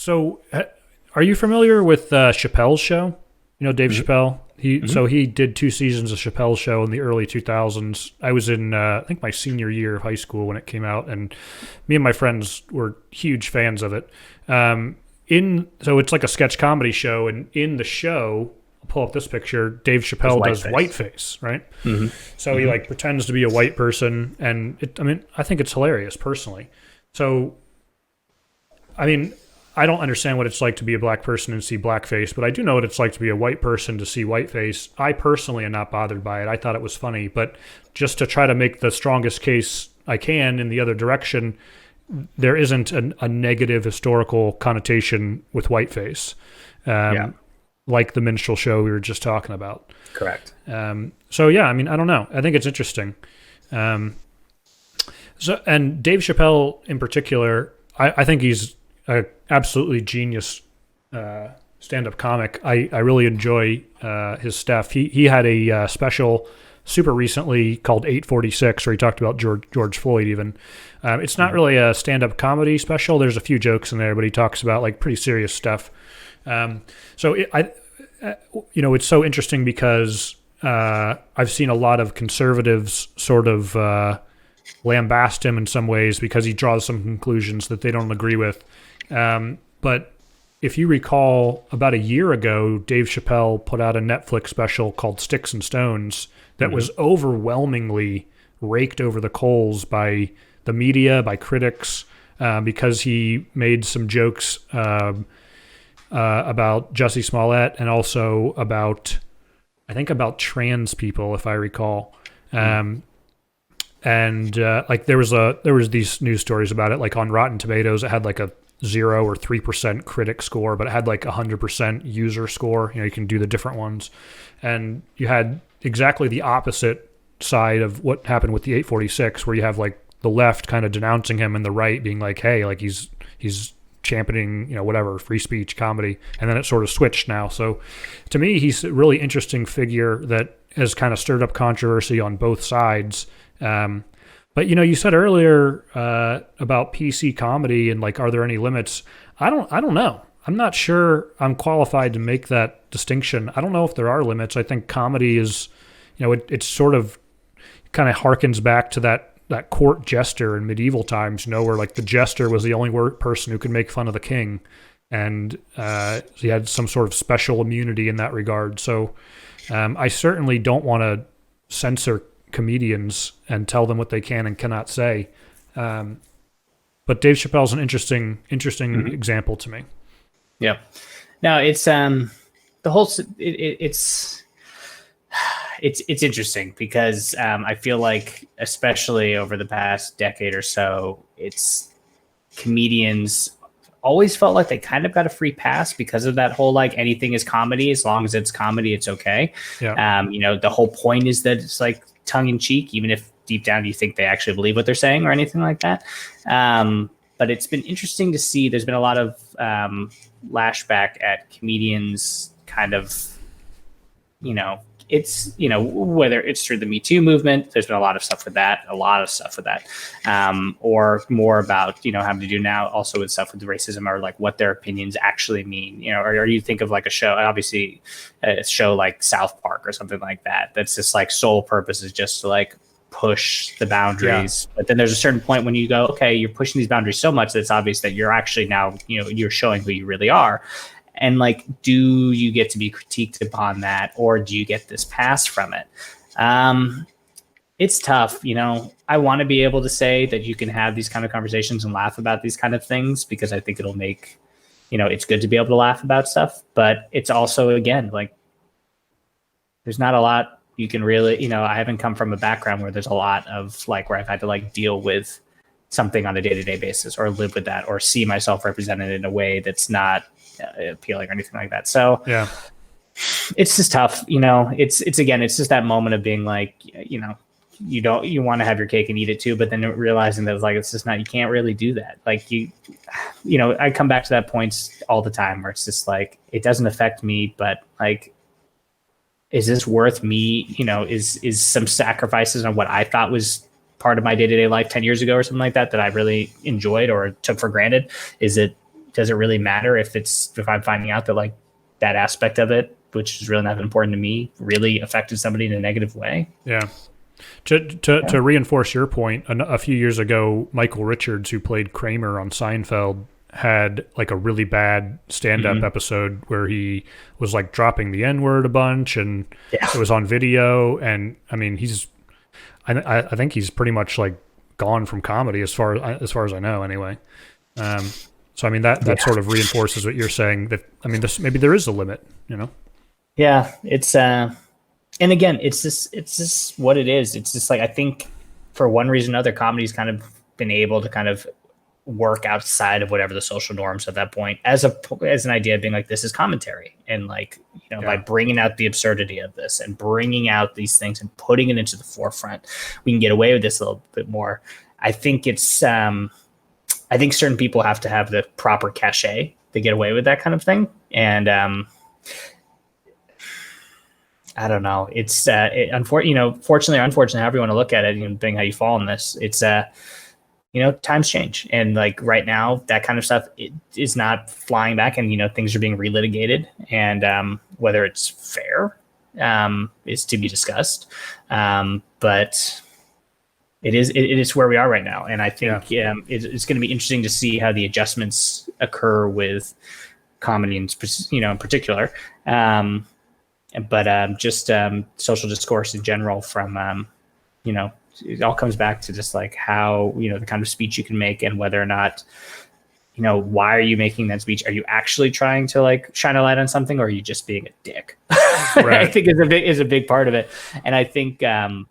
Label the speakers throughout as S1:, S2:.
S1: So, are you familiar with Chappelle's show? You know Dave Chappelle. He did 2 seasons of Chappelle's show in the early 2000s. I was in I think my senior year of high school when it came out, and me and my friends were huge fans of it. So it's like a sketch comedy show, and in the show, I'll pull up this picture. Dave Chappelle does whiteface, right? So he like pretends to be a white person, and I think it's hilarious personally. So, I mean, I don't understand what it's like to be a black person and see blackface, but I do know what it's like to be a white person to see whiteface. I personally am not bothered by it. I thought it was funny, but just to try to make the strongest case I can in the other direction, there isn't a negative historical connotation with whiteface, like the minstrel show we were just talking about.
S2: Correct.
S1: So yeah, I mean, I don't know. I think it's interesting. And Dave Chappelle in particular, I think he's a absolutely genius stand-up comic. I really enjoy his stuff. He had a special super recently called 846 where he talked about George Floyd even. It's not really a stand-up comedy special. There's a few jokes in there, but he talks about like pretty serious stuff. It's so interesting because I've seen a lot of conservatives sort of lambast him in some ways because he draws some conclusions that they don't agree with. But if you recall, about a year ago, Dave Chappelle put out a Netflix special called Sticks and Stones that was overwhelmingly raked over the coals by the media, by critics, because he made some jokes about Jussie Smollett and also about trans people, if I recall. Like there was these news stories about it, like on Rotten Tomatoes, it had like a 0 or 3% critic score, but it had like 100% user score. You can do the different ones. And you had exactly the opposite side of what happened with the 846, where you have like the left kind of denouncing him and the right being like, hey, like he's championing, whatever, free speech, comedy. And then it sort of switched now. So to me, he's a really interesting figure that has kind of stirred up controversy on both sides. But you said earlier about PC comedy and like, are there any limits? I don't know. I'm not sure I'm qualified to make that distinction. I don't know if there are limits. I think comedy is, it sort of kind of harkens back to that court jester in medieval times, where like the jester was the only person who could make fun of the king, and he had some sort of special immunity in that regard. So I certainly don't want to censor comedians and tell them what they can and cannot say. But Dave Chappelle's an interesting example to me.
S2: Yeah. No, it's the whole it's interesting because I feel like, especially over the past decade or so, it's comedians always felt like they kind of got a free pass because of that whole like anything is comedy, as long as it's comedy, it's okay. Yeah. The whole point is that it's like tongue in cheek, even if deep down you think they actually believe what they're saying or anything like that. But it's been interesting to see. There's been a lot of lashback at comedians kind of, it's, whether it's through the Me Too movement, there's been a lot of stuff with that, or more about, having to do now also with stuff with racism or like what their opinions actually mean, or you think of like a show, obviously a show like South Park or something like that, that's just like sole purpose is just to like push the boundaries. Yeah. But then there's a certain point when you go, okay, you're pushing these boundaries so much that it's obvious that you're actually now, you're showing who you really are. And like, do you get to be critiqued upon that, or do you get this pass from it? It's tough. I want to be able to say that you can have these kind of conversations and laugh about these kind of things, because I think it'll make, it's good to be able to laugh about stuff. But it's also, again, like, there's not a lot you can really, I haven't come from a background where there's a lot of like, where I've had to like deal with something on a day-to-day basis or live with that or see myself represented in a way that's not appealing or anything like that. So yeah, it's just tough. It's again, it's just that moment of being like, you want to have your cake and eat it too, but then realizing that it's like, it's just not, you can't really do that. Like I come back to that point all the time where it's just like, it doesn't affect me, but like, is this worth me, is some sacrifices on what I thought was part of my day-to-day life 10 years ago or something like that I really enjoyed or took for granted? Is it does it really matter if I'm finding out that like that aspect of it, which is really not important to me, really affected somebody in a negative way?
S1: Yeah. To reinforce your point, a few years ago, Michael Richards, who played Kramer on Seinfeld, had like a really bad stand-up episode where he was like dropping the N-word a bunch, and it was on video. And I mean, I think he's pretty much like gone from comedy as far as I know, anyway. So I mean that sort of reinforces what you're saying, that I mean maybe there is a limit, you know?
S2: Yeah, it's and again, it's just what it is. It's just like, I think for one reason or another, comedy's kind of been able to kind of work outside of whatever the social norms at that point, as an idea of being like, this is commentary, and like, you know, by bringing out the absurdity of this and bringing out these things and putting it into the forefront, we can get away with this a little bit more. I think it's I think certain people have to have the proper cachet to get away with that kind of thing, and I don't know. It's fortunately or unfortunately, however you want to look at it, depending how you fall in this, it's times change, and like right now, that kind of stuff is not flying back, and things are being relitigated, and whether it's fair is to be discussed, but it is where we are right now, and I think it's going to be interesting to see how the adjustments occur with comedy, in particular. But just social discourse in general, from it all comes back to just like how the kind of speech you can make, and whether or not why are you making that speech? Are you actually trying to like shine a light on something, or are you just being a dick? Right. I think is a big part of it, and I think a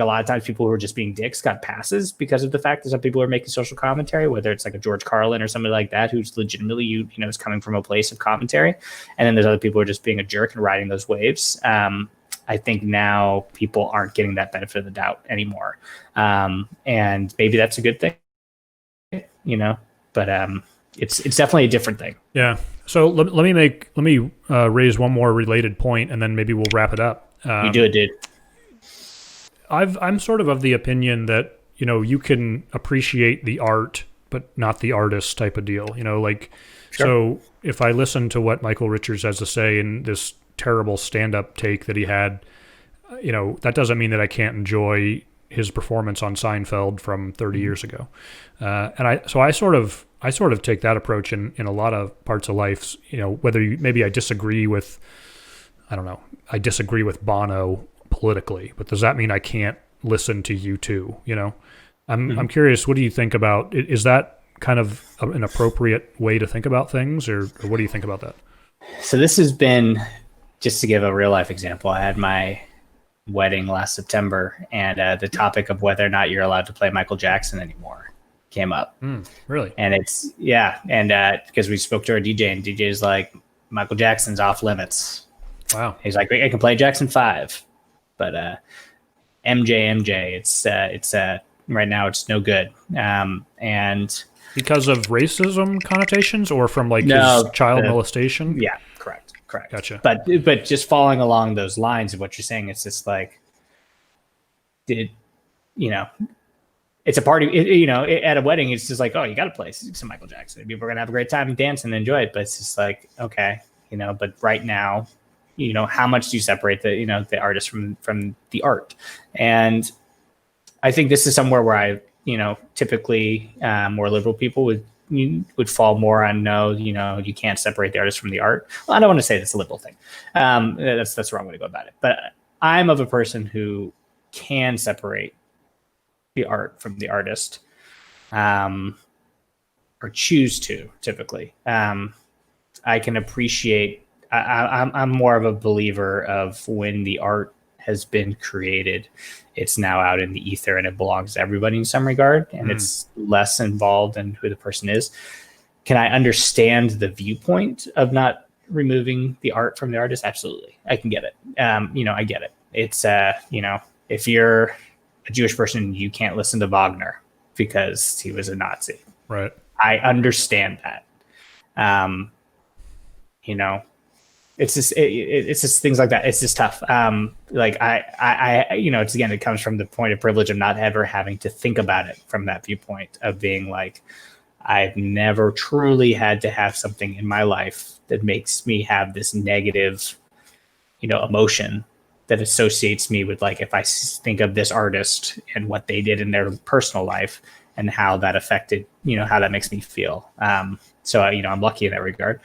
S2: lot of times people who are just being dicks got passes because of the fact that some people are making social commentary, whether it's like a George Carlin or somebody like that, who's legitimately, is coming from a place of commentary. And then there's other people who are just being a jerk and riding those waves. I think now people aren't getting that benefit of the doubt anymore. And maybe that's a good thing, but it's definitely a different thing.
S1: Yeah. So let me raise one more related point, and then maybe we'll wrap it up.
S2: You do it, dude.
S1: I'm sort of the opinion that, you can appreciate the art, but not the artist type of deal, Sure. So if I listen to what Michael Richards has to say in this terrible stand-up take that he had, that doesn't mean that I can't enjoy his performance on Seinfeld from 30 years ago. And I sort of take that approach in a lot of parts of life, whether maybe I disagree with Bono politically, but does that mean I can't listen to U2? I'm curious, what do you think about, is that kind of an appropriate way to think about things, or what do you think about that?
S2: So this has been, just to give a real life example, I had my wedding last September, and the topic of whether or not you're allowed to play Michael Jackson anymore came up.
S1: Really?
S2: And because we spoke to our DJ, and DJ's like, Michael Jackson's off limits.
S1: Wow.
S2: He's like, I can play Jackson 5. But MJ, it's right now it's no good. And
S1: because of racism connotations, or from like his child molestation?
S2: Yeah, correct.
S1: Gotcha.
S2: But just following along those lines of what you're saying, it's just like, it's a party. At a wedding, it's just like, oh, you got to play some Michael Jackson. People are gonna have a great time and dance and enjoy it. But it's just like, okay, But right now, how much do you separate the artist from the art? And I think this is somewhere where I, typically more liberal people would fall more on no, you can't separate the artist from the art. Well, I don't want to say that's a liberal thing. That's the wrong way to go about it. But I'm of a person who can separate the art from the artist, or choose to, typically. I can appreciate, I'm more of a believer of when the art has been created, it's now out in the ether and it belongs to everybody in some regard, and it's less involved in who the person is. Can I understand the viewpoint of not removing the art from the artist? Absolutely. I can get it. I get it. It's, if you're a Jewish person, you can't listen to Wagner because he was a Nazi.
S1: Right. I
S2: understand that. It's just things like that. It's just tough. It's again, it comes from the point of privilege of not ever having to think about it from that viewpoint of being like, I've never truly had to have something in my life that makes me have this negative, emotion that associates me with, like, if I think of this artist and what they did in their personal life and how that affected, how that makes me feel. So, I'm lucky in that regard.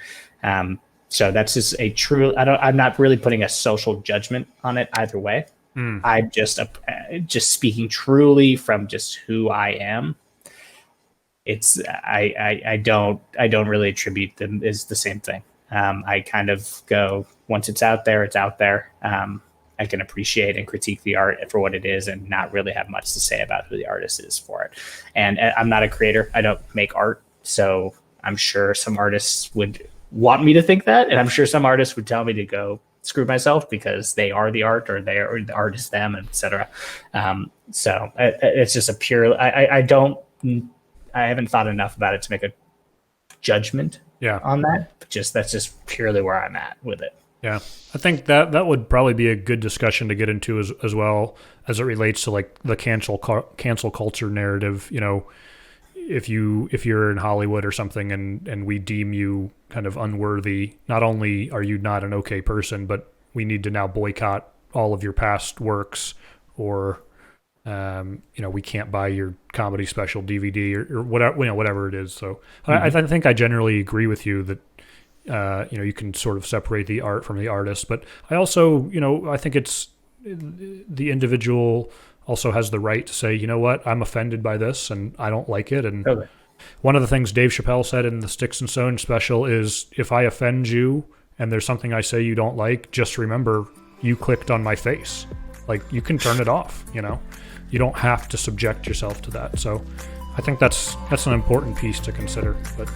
S2: So that's just a true, I'm not really putting a social judgment on it either way. I'm just speaking truly from just who I am. It's, I don't really attribute them as the same thing. I kind of go, once it's out there, it's out there. I can appreciate and critique the art for what it is and not really have much to say about who the artist is for it. And I'm not a creator. I don't make art. So I'm sure some artists would want me to think that. And I'm sure some artists would tell me to go screw myself because they are the art, or the art is them, etc. So it's just a pure, I haven't thought enough about it to make a judgment on that. But that's just purely where I'm at with it.
S1: Yeah, I think that would probably be a good discussion to get into as well as it relates to like the cancel culture narrative. If you're in Hollywood or something and we deem you kind of unworthy, not only are you not an okay person, but we need to now boycott all of your past works, or we can't buy your comedy special DVD or whatever, whatever it is. So I think I generally agree with you that you can sort of separate the art from the artist, but I also I think it's the individual also has the right to say, you know what, I'm offended by this and I don't like it. And one of the things Dave Chappelle said in the Sticks and Stones special is, if I offend you and there's something I say you don't like, just remember you clicked on my face. Like, you can turn it off, you don't have to subject yourself to that. So I think that's an important piece to consider. But